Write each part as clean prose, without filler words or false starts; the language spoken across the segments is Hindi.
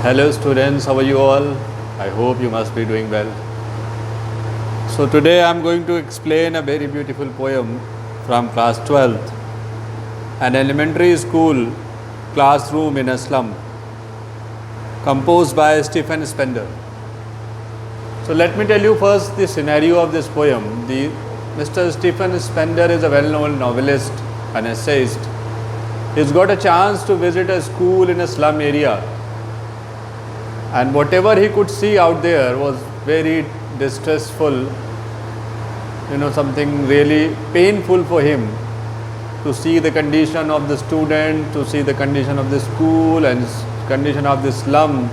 Hello students, how are you all? I hope you must be doing well. So today I am going to explain a very beautiful poem from class 12th. An elementary school classroom in a slum, composed by Stephen Spender. So let me tell you first the scenario of this poem. Mr. Stephen Spender is a well-known novelist, an essayist. He's got a chance to visit a school in a slum area, and whatever he could see out there was very distressful, something really painful for him, to see the condition of the student, to see the condition of the school and condition of the slum.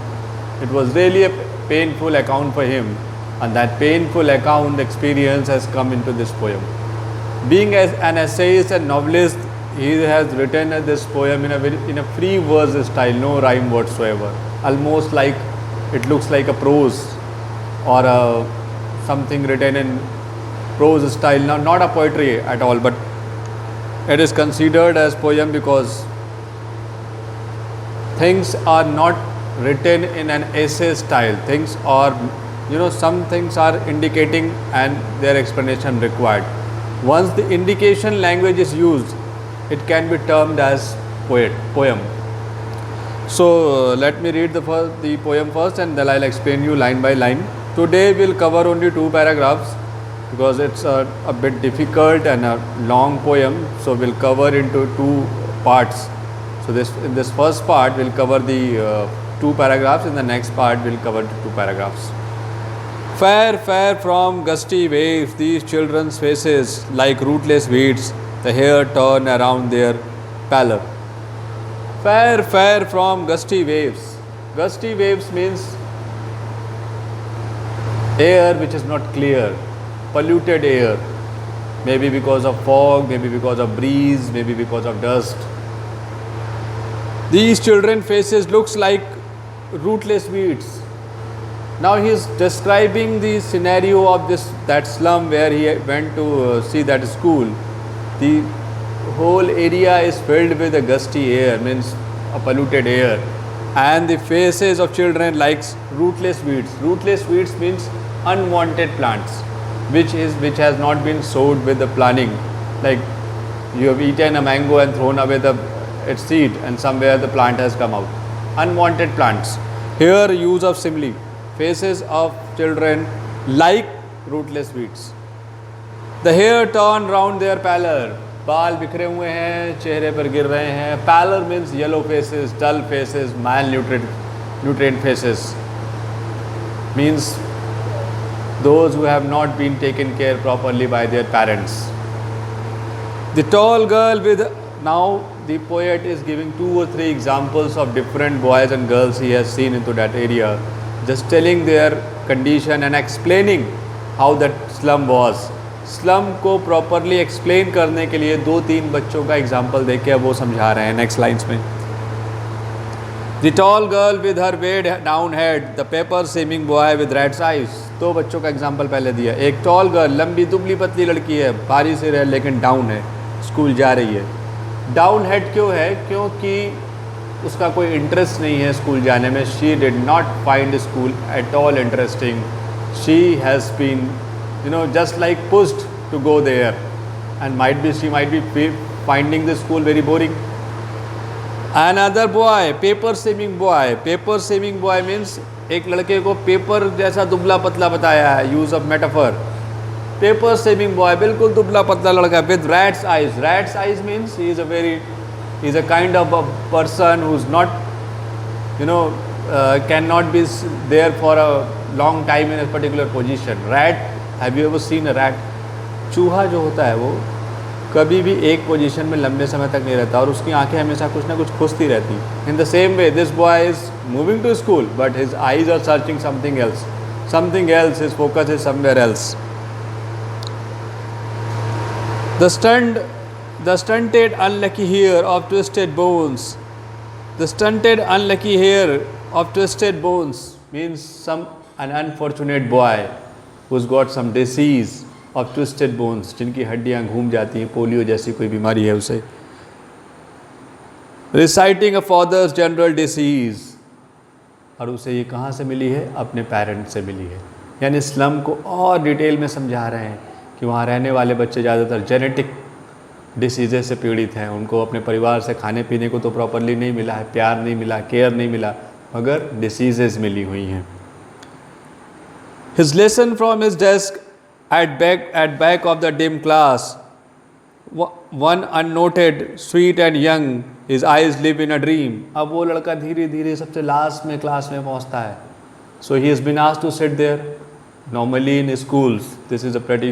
It was really a painful account for him, and that painful account experience has come into this poem. Being as an essayist and novelist, he has written this poem in a free verse style, no rhyme whatsoever, almost like it looks like a prose or something written in prose style, not a poetry at all, but it is considered as poem because things are not written in an essay style. Things are, some things are indicating and their explanation required. Once the indication language is used, it can be termed as poem. So let me read the poem first, and then I'll explain you line by line. Today we'll cover only 2 paragraphs because it's a bit difficult and a long poem. So we'll cover into 2 parts. So in this first part we'll cover the 2 paragraphs. In the next part we'll cover the 2 paragraphs. Fair, fair from gusty waves, these children's faces like rootless weeds, the hair torn around their pallor. Fair, fair from gusty waves. Gusty waves means air which is not clear, polluted air, maybe because of fog, maybe because of breeze, maybe because of dust. These children's faces looks like rootless weeds. Now he is describing the scenario of that slum where he went to see that school. The whole area is filled with a gusty air, means a polluted air, and the faces of children like rootless weeds. Rootless weeds means unwanted plants, which has not been sowed with the planning. Like you have eaten a mango and thrown away its seed, and somewhere the plant has come out. Unwanted plants. Here use of simile. Faces of children like rootless weeds. The hair torn round their pallor. बाल बिखरे हुए हैं, चेहरे पर गिर रहे हैं. Pallor means yellow faces, dull faces, malnutrient faces. Means those who have not been taken care properly by their parents. The tall girl now the poet is giving 2 or 3 examples of different boys and girls he has seen into that area, just telling their condition and explaining how that slum was. Slum को प्रॉपरली एक्सप्लेन करने के लिए 2-3 बच्चों का एग्जाम्पल देके अब वो समझा रहे हैं नेक्स्ट लाइन्स में. The tall girl with her weighed down head, the paper seeming boy with rat's eyes. 2 बच्चों का एग्जाम्पल पहले दिया. एक टॉल गर्ल, लंबी दुबली पतली लड़की है, भारी सिर है लेकिन डाउन है, स्कूल जा रही है. डाउन हेड क्यों है? क्योंकि उसका कोई इंटरेस्ट नहीं है स्कूल जाने में. She did not find school at all interesting. She has been just like pushed to go there, and she might be finding the school very boring. Another boy, paper saving boy. Paper saving boy means एक लड़के को पेपर जैसा दुबला पतला बताया है, use of metaphor. Paper saving boy बिल्कुल दुबला पतला लड़का with rat's eyes. Rat's eyes means he is a kind of a person who's not cannot be there for a long time in a particular position. Rat, have you ever seen a rat? चूहा जो होता है वो कभी भी एक पोजीशन में लंबे समय तक नहीं रहता और उसकी आंखें हमेशा कुछ ना कुछ खोजती रहती. In the same way this boy is moving to school but his eyes are searching something else. His focus is somewhere else. The stunted unlucky hair of twisted bones. The stunted unlucky hair of twisted bones means an unfortunate boy who's got some disease of twisted bones, जिनकी हड्डियाँ घूम जाती हैं, पोलियो जैसी कोई बीमारी है उसे. Reciting a father's general disease, और उसे ये कहाँ से मिली है? अपने पेरेंट्स से मिली है। यानी स्लम को और डिटेल में समझा रहे हैं कि वहाँ रहने वाले बच्चे ज़्यादातर जेनेटिक डिसीज़ेज से पीड़ित हैं। उनको अपने परिवार से खाने पीने को तो प्रॉपरली नहीं मिला है, प्यार नहीं मिला, केयर नहीं मिला, मगर डिसीज़ेज मिली हुई हैं। His lesson from his desk at back of the dim class, one unnoted, sweet and young, his eyes live in a dream. अब वो लड़का धीरे धीरे सबसे लास्ट में क्लास में पहुंचता है. So he has been asked to sit there. Normally in schools, this is a pretty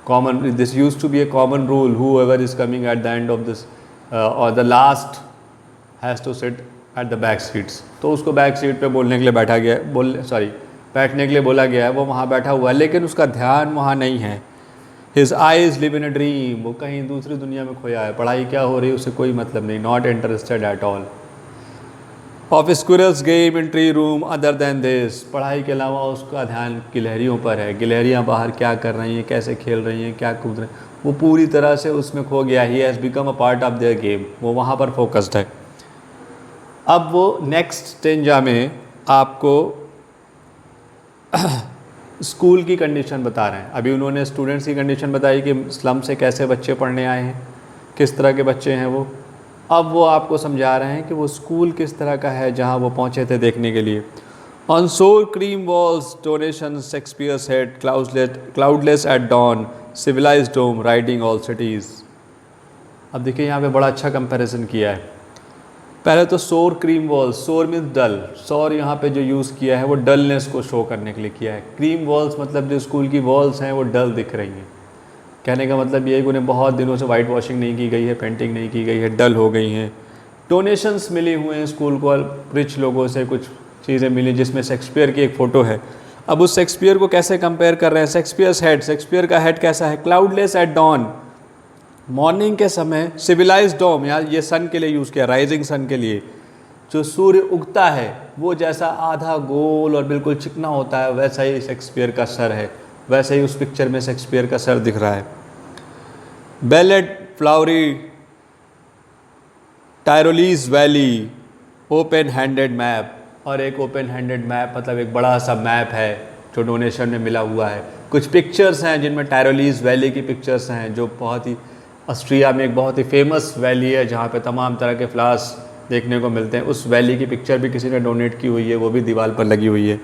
common, this used to be a common rule. Whoever is coming at the end of this or the last has to sit at the back seats. तो उसको बैक सीट पे बोलने के लिए बैठने के लिए बोला गया है। वो वहाँ बैठा हुआ है, लेकिन उसका ध्यान वहाँ नहीं है। His eyes live in a dream. वो कहीं दूसरी दुनिया में खोया है। पढ़ाई क्या हो रही है उसे कोई मतलब नहीं, not interested at all. Of squirrels game in tree room other than this. पढ़ाई के अलावा उसका ध्यान गिलहरियों पर है। गिलहरियाँ बाहर क्या कर रही हैं, कैसे खेल रही हैं, क्या कूद रही हैं, वो पूरी तरह से उसमें खो गया। He has become a part of their game. वो वहाँ पर फोकस्ड है। अब वो नेक्स्ट स्टेंजा में आपको स्कूल की कंडीशन बता रहे हैं। अभी उन्होंने स्टूडेंट्स की कंडीशन बताई कि स्लम से कैसे बच्चे पढ़ने आए हैं, किस तरह के बच्चे हैं वो। अब वो आपको समझा रहे हैं कि वो स्कूल किस तरह का है जहाँ वो पहुँचे थे देखने के लिए। On sour cream walls donation Shakespeare's head cloudless at dawn civilised home riding all cities. अब देखिए यहाँ पे बड़ा अच्छा कंपैरिजन किया है। पहले तो सोर क्रीम वॉल्स, सोर मीन्स डल, सोर यहाँ पे जो यूज़ किया है वो डलनेस को शो करने के लिए किया है। क्रीम वॉल्स मतलब जो स्कूल की वॉल्स हैं वो डल दिख रही हैं। कहने का मतलब ये है कि उन्हें बहुत दिनों से वाइट वॉशिंग नहीं की गई है, पेंटिंग नहीं की गई है, डल हो गई हैं। डोनेशंस मिले हुए हैं स्कूल को, रिच लोगों से कुछ चीज़ें मिली, जिसमें शेक्सपियर की एक फ़ोटो है। अब उस शेक्सपियर को कैसे कंपेयर कर रहे हैं? शेक्सपियर का हेड कैसा है? क्लाउडलेस एट डॉन, मॉर्निंग के समय, सिविलाइज्ड डोम, यहाँ ये सन के लिए यूज़ किया, राइजिंग सन के लिए। जो सूर्य उगता है वो जैसा आधा गोल और बिल्कुल चिकना होता है, वैसा ही शेक्सपियर का सर है, वैसे ही उस पिक्चर में शेक्सपियर का सर दिख रहा है। बेलेट फ्लावरी टायरोलीज वैली ओपन हैंडेड मैप, और एक ओपन हैंडेड मैप मतलब एक बड़ा सा मैप है जो डोनेशन में मिला हुआ है। कुछ पिक्चर्स हैं जिनमें टायरोलीज वैली की पिक्चर्स हैं, जो बहुत ही ऑस्ट्रिया में एक बहुत ही फेमस वैली है जहाँ पे तमाम तरह के फ्लावर्स देखने को मिलते हैं। उस वैली की पिक्चर भी किसी ने डोनेट की हुई है, वो भी दीवार पर लगी हुई है।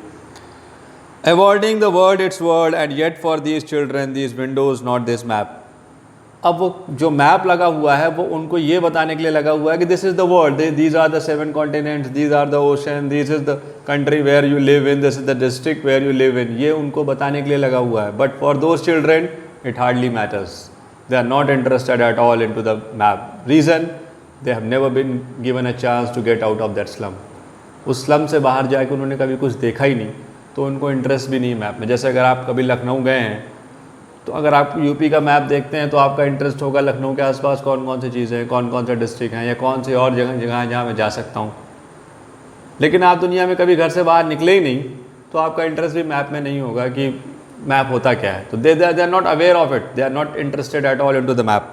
Avoiding the word it's world and yet for these children these Windows not this map. अब वो जो मैप लगा हुआ है वो उनको ये बताने के लिए लगा हुआ है कि this is the world, these are the 7 continents, these are the ocean, this is the country where you live in, this is the district where you live in. ये उनको बताने के लिए लगा हुआ है। But for those children it hardly matters, they are not interested at all into the map. Reason, they have never been given a chance to get out of that slum. उस स्लम से बाहर जाके उन्होंने कभी कुछ देखा ही नहीं, तो उनको इंटरेस्ट भी नहीं मैप में। जैसे अगर आप कभी लखनऊ गए हैं तो अगर आप यूपी का मैप देखते हैं तो आपका इंटरेस्ट होगा लखनऊ के आसपास कौन कौन सी चीज़ें हैं, कौन कौन से डिस्ट्रिक्ट हैं, या कौन सी और जगह हैं जहाँ मैं जा सकता हूँ। लेकिन आप दुनिया में कभी घर से बाहर निकले ही नहीं तो आपका इंटरेस्ट भी मैप में नहीं होगा कि मैप होता क्या है। तो they are not aware of it, they are not interested at all into the map.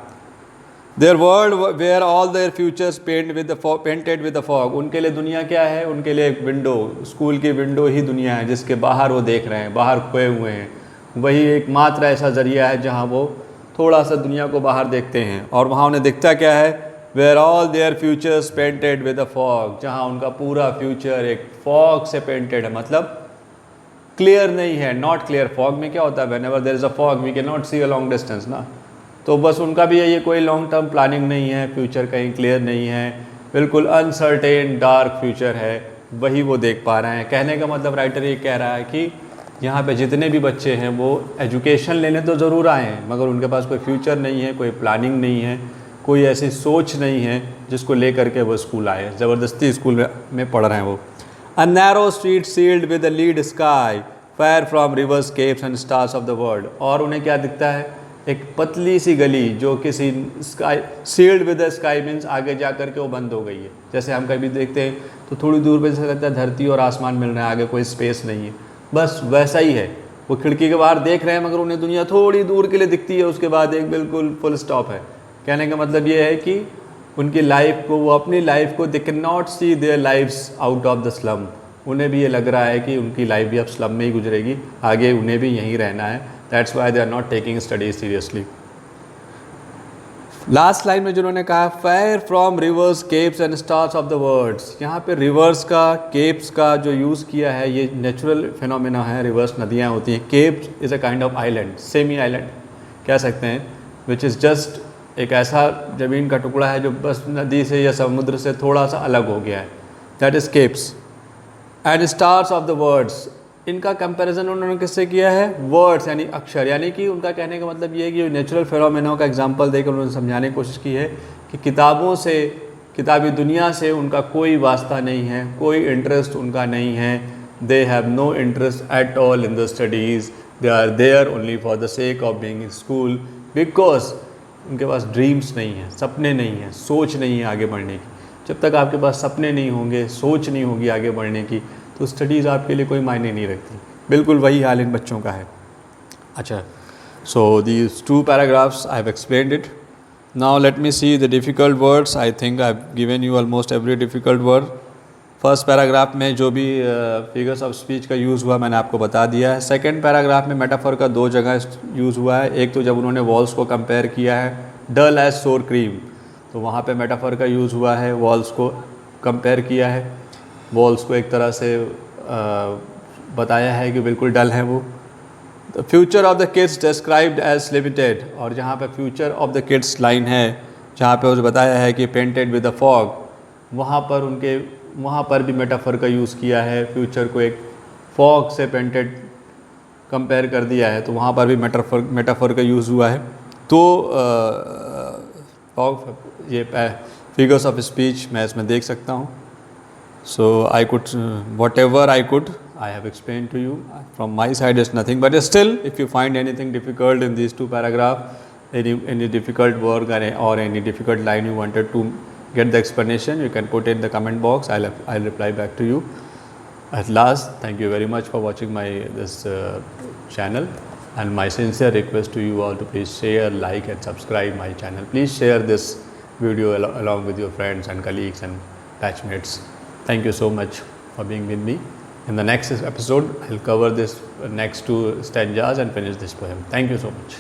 Their world where all their futures painted with the fog. उनके लिए दुनिया क्या है? उनके लिए एक विंडो, स्कूल की विंडो ही दुनिया है जिसके बाहर वो देख रहे हैं, बाहर खोए हुए हैं। वही एकमात्र ऐसा ज़रिया है जहाँ वो थोड़ा सा दुनिया को बाहर देखते हैं। और वहाँ उन्हें दिखता क्या है? Where all their futures painted with the fog, जहाँ उनका पूरा फ्यूचर एक फॉग से पेंटेड है, मतलब क्लियर नहीं है, नॉट क्लियर। फॉग में क्या होता है? Whenever there is a fog we can not see a long distance ना। तो बस उनका भी ये कोई लॉन्ग टर्म प्लानिंग नहीं है, फ्यूचर कहीं क्लियर नहीं है, बिल्कुल अनसर्टेन डार्क फ्यूचर है, वही वो देख पा रहे हैं। कहने का मतलब राइटर ये कह रहा है कि यहाँ पे जितने भी बच्चे हैं वो एजुकेशन लेने तो ज़रूर आए हैं, मगर उनके पास कोई फ्यूचर नहीं है, कोई प्लानिंग नहीं है, कोई ऐसी सोच नहीं है जिसको ले करके वो स्कूल आए। ज़बरदस्ती स्कूल में पढ़ रहे हैं वो। A narrow street sealed with a lead sky, far from rivers, caves and stars of the world. और उन्हें क्या दिखता है? एक पतली सी गली जो किसी sky, sealed with the sky means आगे जा कर के वो बंद हो गई है। जैसे हम कभी देखते हैं तो थोड़ी दूर पे जैसे लगता है धरती और आसमान मिल रहे हैं, आगे कोई स्पेस नहीं है, बस वैसा ही है। वो खिड़की के बाहर देख रहे हैं मगर उन्हें दुनिया थोड़ी दूर के लिए दिखती है, उसके बाद एक बिल्कुल फुल स्टॉप है। कहने का मतलब ये है कि उनकी लाइफ को, वो अपनी लाइफ को, they can not see their life's out of the slum. उन्हें भी ये लग रहा है कि उनकी लाइफ भी अब स्लम में ही गुजरेगी, आगे उन्हें भी यहीं रहना है. That's why they are not taking studies seriously. Last line में जिन्होंने कहा far from rivers capes and stars of the words, यहाँ पे रिवर्स का केप्स का जो यूज़ किया है ये नेचुरल फिनोमेना है. रिवर्स नदियाँ होती हैं. Keeps is a kind of island, semi island कह सकते हैं, विच इज़ जस्ट एक ऐसा ज़मीन का टुकड़ा है जो बस नदी से या समुद्र से थोड़ा सा अलग हो गया है. That is keeps. And stars of the words, इनका कंपैरिजन उन्होंने किससे किया है? वर्ड्स यानी अक्षर. यानी कि उनका कहने का मतलब ये है कि नेचुरल फेनोमेना का एग्जांपल देकर उन्होंने समझाने की कोशिश की है कि किताबों से, किताबी दुनिया से उनका कोई वास्ता नहीं है, कोई इंटरेस्ट उनका नहीं है. They have no interest at all in the studies. They are there only for the sake of being in school, because उनके पास ड्रीम्स नहीं है, सपने नहीं हैं, सोच नहीं है आगे बढ़ने की. जब तक आपके पास सपने नहीं होंगे, सोच नहीं होगी आगे बढ़ने की, तो स्टडीज़ आपके लिए कोई मायने नहीं रखती. बिल्कुल वही हाल इन बच्चों का है. अच्छा, so these 2 paragraphs I have explained it. Now let me see the difficult words. I think I have given you almost every difficult word. First paragraph में जो भी फिगर्स ऑफ स्पीच का यूज़ हुआ मैंने आपको बता दिया है. सेकेंड पैराग्राफ में मेटाफर का 2 जगह यूज़ हुआ है. एक तो जब उन्होंने वॉल्स को कंपेयर किया है डल एज सोर क्रीम, तो वहाँ पे मेटाफर का यूज़ हुआ है. वॉल्स को कंपेयर किया है, वॉल्स को एक तरह से बताया है कि बिल्कुल डल है वो. The future of the kids described as limited, और जहाँ पे future of the kids line है जहाँ पे उसे बताया है कि पेंटेड विद द फॉग, वहाँ पर भी मेटाफर का यूज़ किया है. फ्यूचर को एक फॉग से पेंटेड कंपेयर कर दिया है, तो वहाँ पर भी मेटाफर का यूज़ हुआ है. तो फॉग ये फिगर्स ऑफ स्पीच मैं इसमें देख सकता हूँ. So I could, whatever I could, I have explained to you. From my side is nothing, but still, if you find anything difficult in these 2 paragraphs, any difficult word or any difficult line you wanted to get the explanation, you can put in the comment box. I'll reply back to you. At last, thank you very much for watching this channel, and my sincere request to you all to please share, like, and subscribe my channel. Please share this video along with your friends and colleagues and batchmates. Thank you so much for being with me. In the next episode, I'll cover this next 2 stanzas and finish this poem. Thank you so much.